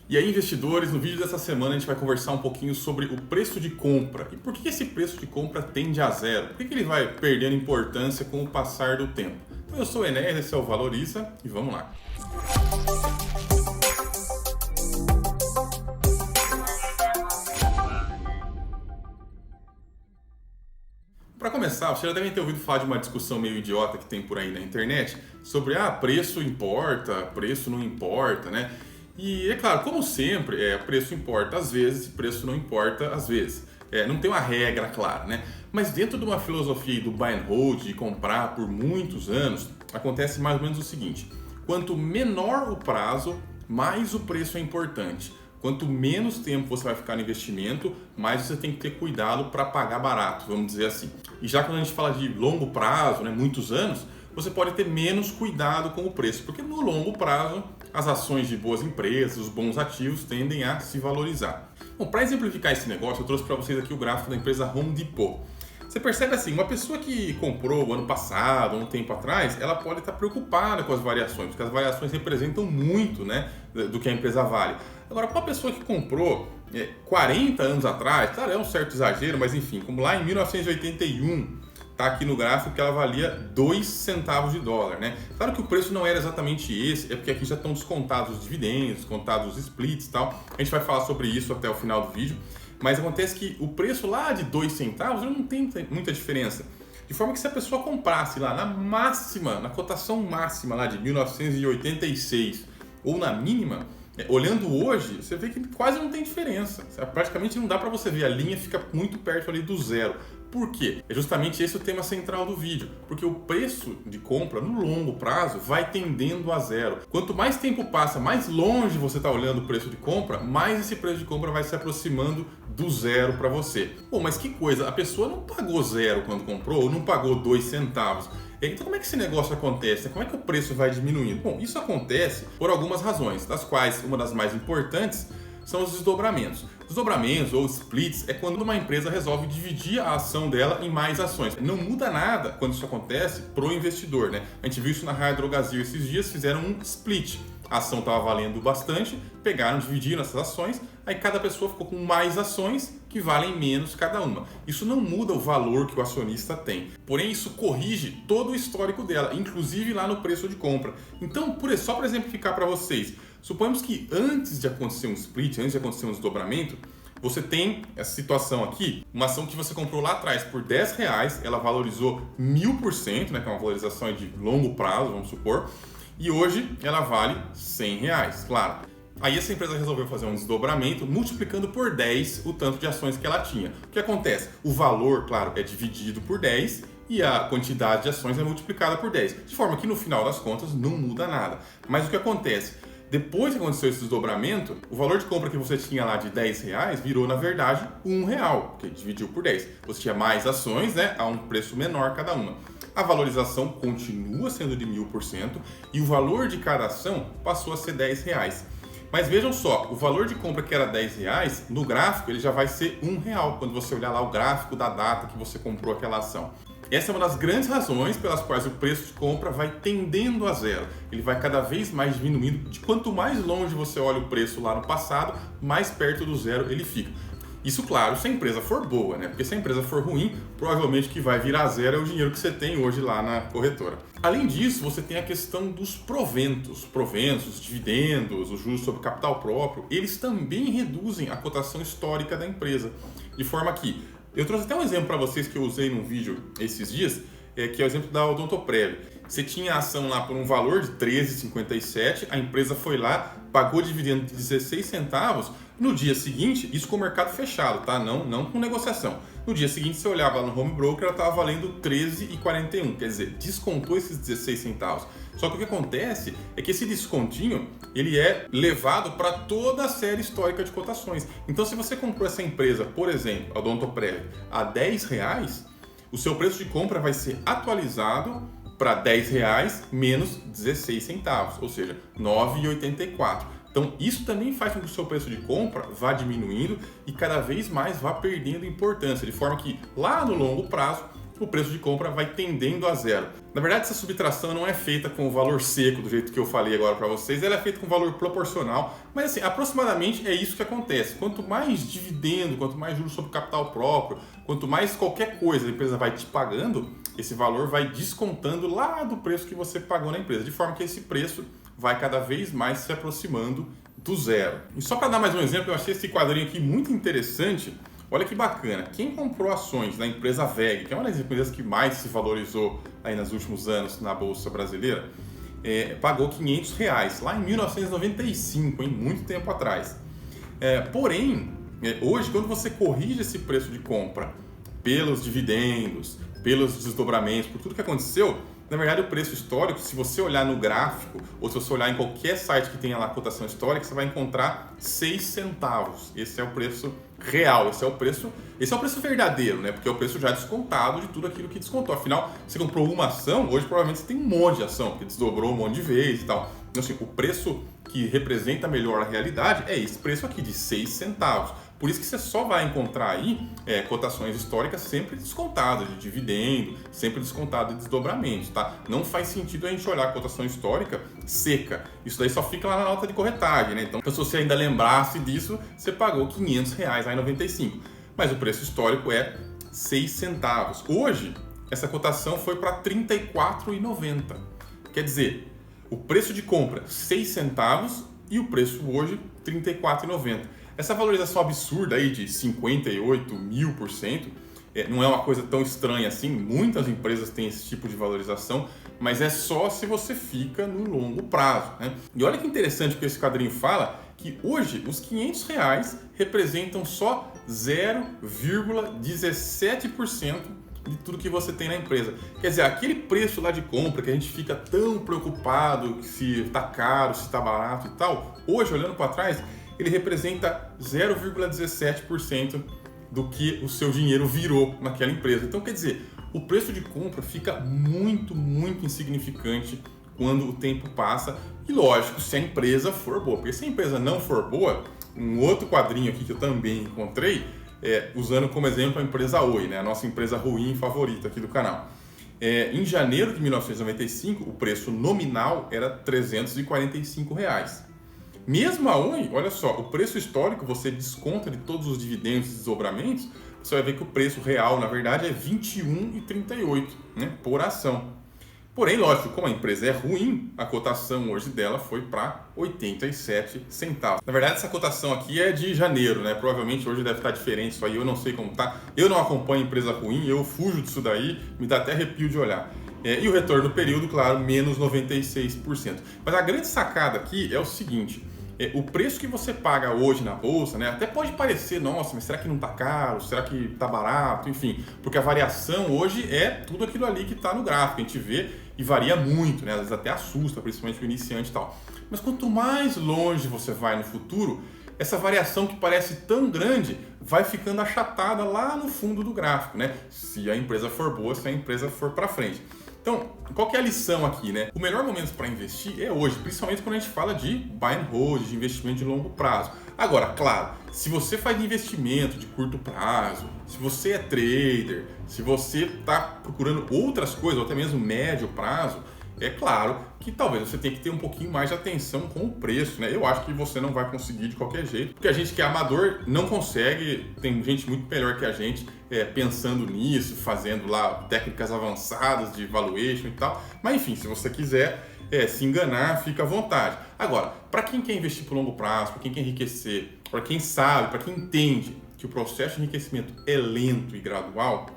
E aí, investidores, no vídeo dessa semana a gente vai conversar um pouquinho sobre o preço de compra e por que esse preço de compra tende a zero, por que ele vai perdendo importância com o passar do tempo. Então, eu sou o Enéas, esse é o Valoriza e vamos lá. Para começar, vocês já devem ter ouvido falar de uma discussão meio idiota que tem por aí na internet sobre preço importa, preço não importa, né? E é claro, como sempre, preço importa às vezes e preço não importa às vezes. Não tem uma regra clara, né? Mas dentro de uma filosofia do buy and hold, de comprar por muitos anos, acontece mais ou menos o seguinte: quanto menor o prazo, mais o preço é importante. Quanto menos tempo você vai ficar no investimento, mais você tem que ter cuidado para pagar barato, vamos dizer assim. E já quando a gente fala de longo prazo, né, muitos anos, você pode ter menos cuidado com o preço, porque no longo prazo as ações de boas empresas, os bons ativos tendem a se valorizar. Bom, para exemplificar esse negócio, eu trouxe para vocês aqui o gráfico da empresa Home Depot. Você percebe assim, uma pessoa que comprou ano passado, um tempo atrás, ela pode estar preocupada com as variações, porque as variações representam muito, né, do que a empresa vale. Agora, para uma pessoa que comprou 40 anos atrás, claro, é um certo exagero, mas enfim, como lá em 1981, está aqui no gráfico que ela valia 2 centavos de dólar, né? Claro que o preço não era exatamente esse, é porque aqui já estão descontados os dividendos, descontados os splits e tal. A gente vai falar sobre isso até o final do vídeo. Mas acontece que o preço lá de 2 centavos não tem muita diferença. De forma que se a pessoa comprasse lá na máxima, na cotação máxima lá de 1986 ou na mínima, olhando hoje, você vê que quase não tem diferença. Praticamente não dá para você ver, a linha fica muito perto ali do zero. Por quê? É justamente esse o tema central do vídeo, porque o preço de compra no longo prazo vai tendendo a zero. Quanto mais tempo passa, mais longe você está olhando o preço de compra, mais esse preço de compra vai se aproximando do zero para você. Bom, mas que coisa, a pessoa não pagou zero quando comprou, ou não pagou 2 centavos. Então como é que esse negócio acontece? Como é que o preço vai diminuindo? Bom, isso acontece por algumas razões, das quais uma das mais importantes são os desdobramentos. Desdobramentos ou splits é quando uma empresa resolve dividir a ação dela em mais ações. Não muda nada quando isso acontece para o investidor, né? A gente viu isso na Raia Drogasil esses dias, fizeram um split. A ação estava valendo bastante, pegaram, dividiram essas ações, aí cada pessoa ficou com mais ações que valem menos cada uma. Isso não muda o valor que o acionista tem, porém isso corrige todo o histórico dela, inclusive lá no preço de compra. Então, só para exemplificar para vocês, suponhamos que antes de acontecer um split, antes de acontecer um desdobramento, você tem essa situação aqui, uma ação que você comprou lá atrás por R$10, ela valorizou 1000%, né, que é uma valorização de longo prazo, vamos supor, e hoje ela vale R$100, claro. Aí essa empresa resolveu fazer um desdobramento multiplicando por 10 o tanto de ações que ela tinha. O que acontece? O valor, claro, é dividido por 10 e a quantidade de ações é multiplicada por 10. De forma que no final das contas não muda nada. Mas o que acontece? Depois que aconteceu esse desdobramento, o valor de compra que você tinha lá de R$10 virou, na verdade, R$1, porque dividiu por 10. Você tinha mais ações, né, a um preço menor cada uma. A valorização continua sendo de 1000% e o valor de cada ação passou a ser R$10. Mas vejam só, o valor de compra que era R$10, no gráfico ele já vai ser R$1, quando você olhar lá o gráfico da data que você comprou aquela ação. Essa é uma das grandes razões pelas quais o preço de compra vai tendendo a zero. Ele vai cada vez mais diminuindo. De quanto mais longe você olha o preço lá no passado, mais perto do zero ele fica. Isso, claro, se a empresa for boa, né? Porque se a empresa for ruim, provavelmente o que vai virar zero é o dinheiro que você tem hoje lá na corretora. Além disso, você tem a questão dos proventos, os dividendos, os juros sobre capital próprio. Eles também reduzem a cotação histórica da empresa. De forma que, eu trouxe até um exemplo para vocês que eu usei num vídeo esses dias, que é o exemplo da Odontoprev. Você tinha a ação lá por um valor de R$13,57, a empresa foi lá, pagou dividendo de 16 centavos, no dia seguinte, isso com o mercado fechado, tá? Não com negociação. No dia seguinte, você olhava lá no home broker, ela estava valendo R$13,41, quer dizer, descontou esses 16 centavos. Só que o que acontece é que esse descontinho, ele é levado para toda a série histórica de cotações. Então, se você comprou essa empresa, por exemplo, a Odontoprev, a R$10, o seu preço de compra vai ser atualizado para R$10 menos 16 centavos, ou seja, R$ 9,84. Então, isso também faz com que o seu preço de compra vá diminuindo e cada vez mais vá perdendo importância, de forma que lá no longo prazo o preço de compra vai tendendo a zero. Na verdade, essa subtração não é feita com o valor seco, do jeito que eu falei agora para vocês, ela é feita com valor proporcional, mas assim, aproximadamente é isso que acontece. Quanto mais dividendo, quanto mais juros sobre capital próprio, quanto mais qualquer coisa a empresa vai te pagando, esse valor vai descontando lá do preço que você pagou na empresa, de forma que esse preço vai cada vez mais se aproximando do zero. E só para dar mais um exemplo, eu achei esse quadrinho aqui muito interessante. Olha que bacana, quem comprou ações da empresa VEG, que é uma das empresas que mais se valorizou aí nos últimos anos na Bolsa Brasileira, pagou R$500 lá em 1995, hein? Muito tempo atrás. Porém, hoje, quando você corrige esse preço de compra pelos dividendos, pelos desdobramentos, por tudo que aconteceu, na verdade, o preço histórico, se você olhar no gráfico ou se você olhar em qualquer site que tenha lá a cotação histórica, você vai encontrar 6 centavos. Esse é o preço real, esse é o preço verdadeiro, né? Porque é o preço já descontado de tudo aquilo que descontou. Afinal, você comprou uma ação, hoje provavelmente você tem um monte de ação, porque desdobrou um monte de vezes e tal. Então, assim, o preço que representa melhor a realidade é esse preço aqui de 6 centavos. Por isso que você só vai encontrar aí cotações históricas sempre descontadas de dividendo, sempre descontado de desdobramentos, tá? Não faz sentido a gente olhar a cotação histórica seca. Isso daí só fica lá na nota de corretagem, né? Então, se você ainda lembrasse disso, você pagou R$500 lá em 95. Mas o preço histórico é 6 centavos. Hoje, essa cotação foi para R$ 34,90. Quer dizer, o preço de compra 6 centavos e o preço hoje R$ 34,90. Essa valorização absurda aí de 58.000%, não é uma coisa tão estranha assim, muitas empresas têm esse tipo de valorização, mas é só se você fica no longo prazo, né? E olha que interessante que esse quadrinho fala, que hoje os R$500 representam só 0,17% de tudo que você tem na empresa. Quer dizer, aquele preço lá de compra que a gente fica tão preocupado se está caro, se está barato e tal, hoje, olhando para trás, ele representa 0,17% do que o seu dinheiro virou naquela empresa. Então, quer dizer, o preço de compra fica muito, muito insignificante quando o tempo passa. E lógico, se a empresa for boa. Porque se a empresa não for boa, um outro quadrinho aqui que eu também encontrei, usando como exemplo a empresa Oi, né? A nossa empresa ruim favorita aqui do canal. Em janeiro de 1995, o preço nominal era R$345. Mesmo a Oi, olha só, o preço histórico você desconta de todos os dividendos e desdobramentos, você vai ver que o preço real, na verdade, é R$ 21,38, né, por ação. Porém, lógico, como a empresa é ruim, a cotação hoje dela foi para 87 centavos. Na verdade, essa cotação aqui é de janeiro, né? Provavelmente hoje deve estar diferente isso aí, eu não sei como tá. Eu não acompanho empresa ruim, eu fujo disso daí, me dá até arrepio de olhar. E o retorno do período, claro, menos 96%. Mas a grande sacada aqui é o seguinte: o preço que você paga hoje na bolsa, né, até pode parecer, nossa, mas será que não está caro? Será que está barato? Enfim, porque a variação hoje é tudo aquilo ali que está no gráfico, a gente vê e varia muito, né, às vezes até assusta, principalmente o iniciante e tal. Mas quanto mais longe você vai no futuro, essa variação que parece tão grande vai ficando achatada lá no fundo do gráfico, né? Se a empresa for boa, se a empresa for para frente. Então, qual que é a lição aqui, né? O melhor momento para investir é hoje, principalmente quando a gente fala de buy and hold, de investimento de longo prazo. Agora, claro, se você faz investimento de curto prazo, se você é trader, se você está procurando outras coisas, ou até mesmo médio prazo, é claro que talvez você tenha que ter um pouquinho mais de atenção com o preço, né? Eu acho que você não vai conseguir de qualquer jeito, porque a gente que é amador não consegue, tem gente muito melhor que a gente pensando nisso, fazendo lá técnicas avançadas de valuation e tal. Mas enfim, se você quiser se enganar, fica à vontade. Agora, para quem quer investir por longo prazo, para quem quer enriquecer, para quem sabe, para quem entende que o processo de enriquecimento é lento e gradual,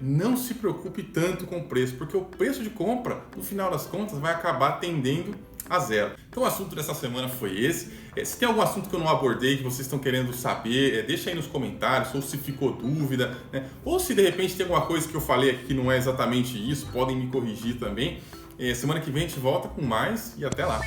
não se preocupe tanto com o preço, porque o preço de compra, no final das contas, vai acabar tendendo a zero. Então o assunto dessa semana foi esse. Se tem algum assunto que eu não abordei, que vocês estão querendo saber, deixa aí nos comentários, ou se ficou dúvida, né? Ou se de repente tem alguma coisa que eu falei aqui que não é exatamente isso, podem me corrigir também. Semana que vem a gente volta com mais e até lá!